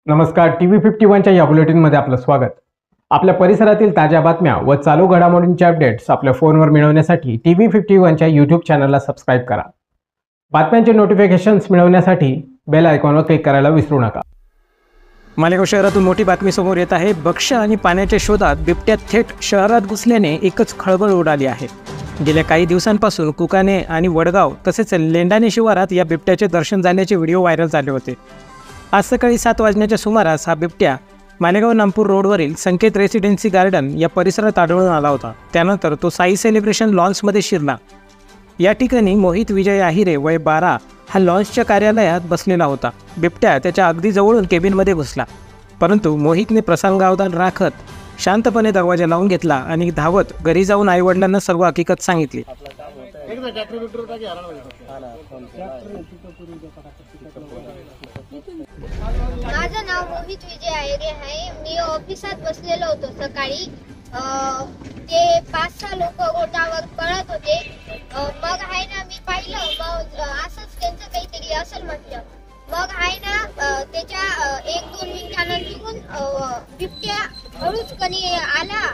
नमस्कार. TV51च्या या बुलेटिनमध्ये आपलं स्वागत. आपल्या परिसरातील ताज्या बातम्या व चालू घडामोडींचे अपडेट्स आपल्या फोनवर मिळवण्यासाठी TV51च्या YouTube चॅनलला सबस्क्राईब करा. बातम्यांचे नोटिफिकेशन्स मिळवण्यासाठी बेल आयकॉनवर क्लिक करायला विसरू नका. मालेगाव शहरातून मोठी बातमी समोर येत आहे. भक्ष्य आणि पाण्याच्या शोधात बिबट्या थेट शहरात घुसल्याने एकच खळबळ उडाली आहे. गेल्या काही दिवसांपासून कुकाने आणि वडगाव तसेच लेंडाणे शिवारात या बिबट्याचे दर्शन झाल्याचे व्हिडिओ व्हायरल झाले होते. आज सकाळी 7 वाजण्याच्या सुमारास हा बिबट्या मालेगाव नामपूर रोडवरील संकेत रेसिडेन्सी गार्डन या परिसरात आढळून आला होता. त्यानंतर तो साई सेलिब्रेशन लॉन्समध्ये शिरला. या ठिकाणी मोहित विजय आहिरे वय 12 हा लॉन्सच्या कार्यालयात बसलेला होता. बिबट्या त्याच्या अगदी जवळून केबिनमध्ये घुसला, परंतु मोहितने प्रसंगावधान राखत शांतपणे दरवाजा लावून घेतला आणि धावत घरी जाऊन आईवडिलांना सर्व हकीकत सांगितली. माझं नाव मोहित विजय आयरे आहे. मी ऑफिसात बसलेलो होतो सकाळी. ते 5-6 लोक रोडावर पळत होते. मग आहे ना, मी पाहिलं, मग असंच त्यांचं काहीतरी असेल म्हटलं. मग आहे ना, त्याच्या 1-2 मिनिटांनंतरून बिबट्या हळूच कणी आला,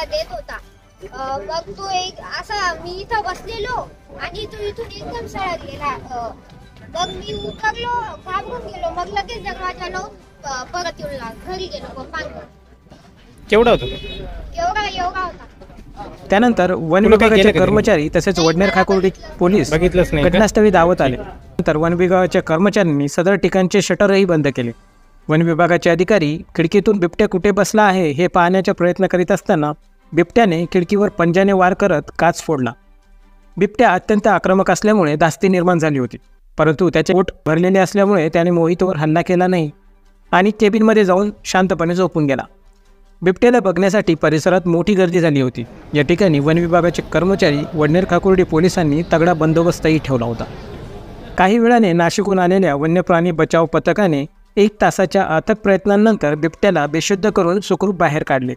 देत होता. मग तो एक असा, मी इथं बसलेलो आणि तो इथून एकदम सरळ गेला. मग मी उतरलो, घाबरून गेलो. मग लगेच दरवाजा लावून परत येऊन घरी गेलो पप्पांकडे. केवढा होता? एवढा होता. त्यानंतर वन विभागाचे कर्मचारी तसेच वडनेर खाकुर्डी पोलीस घटनास्थळी धावत आले. नंतर वन विभागाच्या कर्मचाऱ्यांनी सदर ठिकाणचे शटरही बंद केले. वन विभागाचे अधिकारी खिडकीतून बिबट्या कुठे बसला आहे हे पाहण्याचा प्रयत्न करीत असताना बिबट्याने खिडकीवर पंजाने वार करत काच फोडला. बिबट्या अत्यंत आक्रमक असल्यामुळे धास्ती निर्माण झाली होती, परंतु त्याचे पोट भरलेले असल्यामुळे त्याने मोहितवर हल्ला केला नाही आणि केबिनमध्ये जाऊन शांतपणे झोपून गेला. बिबट्याला बघण्यासाठी परिसरात मोठी गर्दी झाली होती. या ठिकाणी वन विभागाचे कर्मचारी वडनेर खाकुर्डी पोलिसांनी तगडा बंदोबस्तही ठेवला होता. काही वेळाने नाशिकहून आलेल्या वन्यप्राणी बचाव पथकाने 1 तासाच्या अथक प्रयत्नांनंतर बिबट्याला बेशुद्ध करून सुखरूप बाहेर काढले.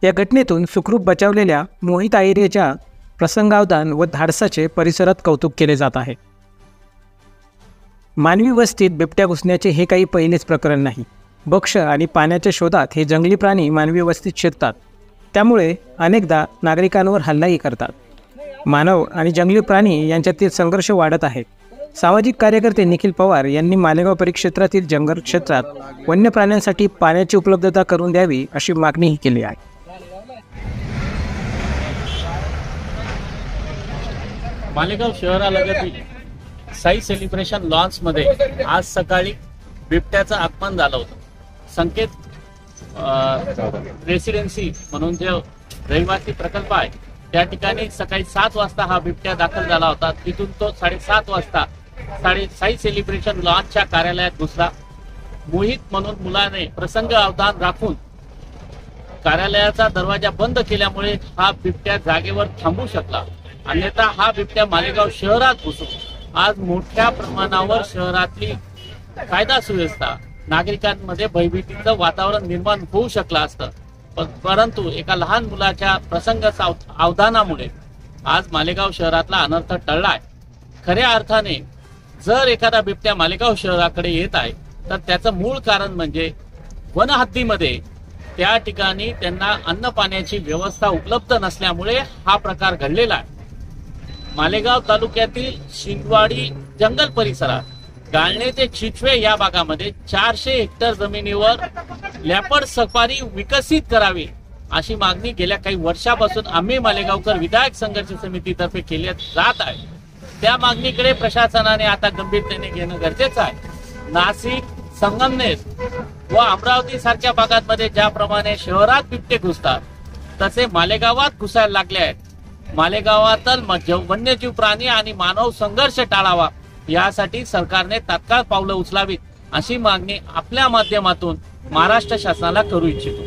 या घटनेतून सुखरूप बचावलेल्या मोहित आहिरेच्या प्रसंगावधान व धाडसाचे परिसरात कौतुक केले जात आहे. मानवी वस्तीत बिबट्या घुसण्याचे हे काही पहिलेच प्रकरण नाही. भक्ष्य आणि पाण्याच्या शोधात हे जंगली प्राणी मानवी वस्तीत शिरतात. त्यामुळे अनेकदा नागरिकांवर हल्लाही करतात. मानव आणि जंगली प्राणी यांच्यातील संघर्ष वाढत आहे. सामाजिक कार्यकर्ते निखिल पवार यांनी मालेगाव परिक्षेत्रातील जंगल क्षेत्रात वन्य प्राण्यांसाठी पाण्याची उपलब्धता करून द्यावी अशी मागणीही केली आहे. मालेगाव शहरालगत साई सेलिब्रेशन लॉन्समध्ये आज सकाळी बिबट्याचं आगमन झालं होतं. संकेत रेसिडेन्सी म्हणून जो रहिवासी प्रकल्प आहे त्या ठिकाणी सकाळी 7 वाजता हा बिबट्या दाखल झाला होता. तिथून तो 7:30 वाजता साई सेलिब्रेशन लॉन्सच्या कार्यालयात घुसला. मोहित म्हणून मुलाने प्रसंग अवधान राखून कार्यालयाचा दरवाजा बंद केल्यामुळे हा बिबट्या जागेवर थांबू शकला. अन्यथा हा बिबट्या मालेगाव शहरात घुसून आज मोठ्या प्रमाणावर शहरातली कायदा सुव्यवस्था, नागरिकांमध्ये भयभीतीचं वातावरण निर्माण होऊ शकलं असतं. परंतु एका लहान मुलाच्या प्रसंग अवधानामुळे आज मालेगाव शहरातला अनर्थ टळलाय. खऱ्या अर्थाने जर एखादा बिबट्या मालेगाव शहराकडे येत आहे तर त्याचं मूळ कारण म्हणजे वनहद्दीमध्ये त्या ठिकाणी त्यांना अन्न पाण्याची व्यवस्था उपलब्ध नसल्यामुळे हा प्रकार घडलेला आहे. मालेगाव तालुक्यातील शिंदवाडी जंगल परिसरात गाळणे ते चिचवे या भागामध्ये 400 हेक्टर जमिनीवर लॅपर्ड सफारी विकसित करावी अशी मागणी गेल्या काही वर्षापासून आम्ही मालेगावकर विधायक संघर्ष समितीतर्फे केली जात आहे. त्या मागणीकडे प्रशासनाने आता गंभीरतेने घेणं गरजेचं आहे. नाशिक, संगमनेर व अमरावती सारख्या भागांमध्ये ज्याप्रमाणे शहरात बिबटे घुसतात तसे मालेगावात घुसायला लागले आहेत. मालेगावातील वन्यजीव प्राणी आणि मानव संघर्ष टाळावा यासाठी सरकारने तात्काळ पावलं उचलावीत अशी मागणी आपल्या माध्यमातून महाराष्ट्र शासनाला करू इच्छितो.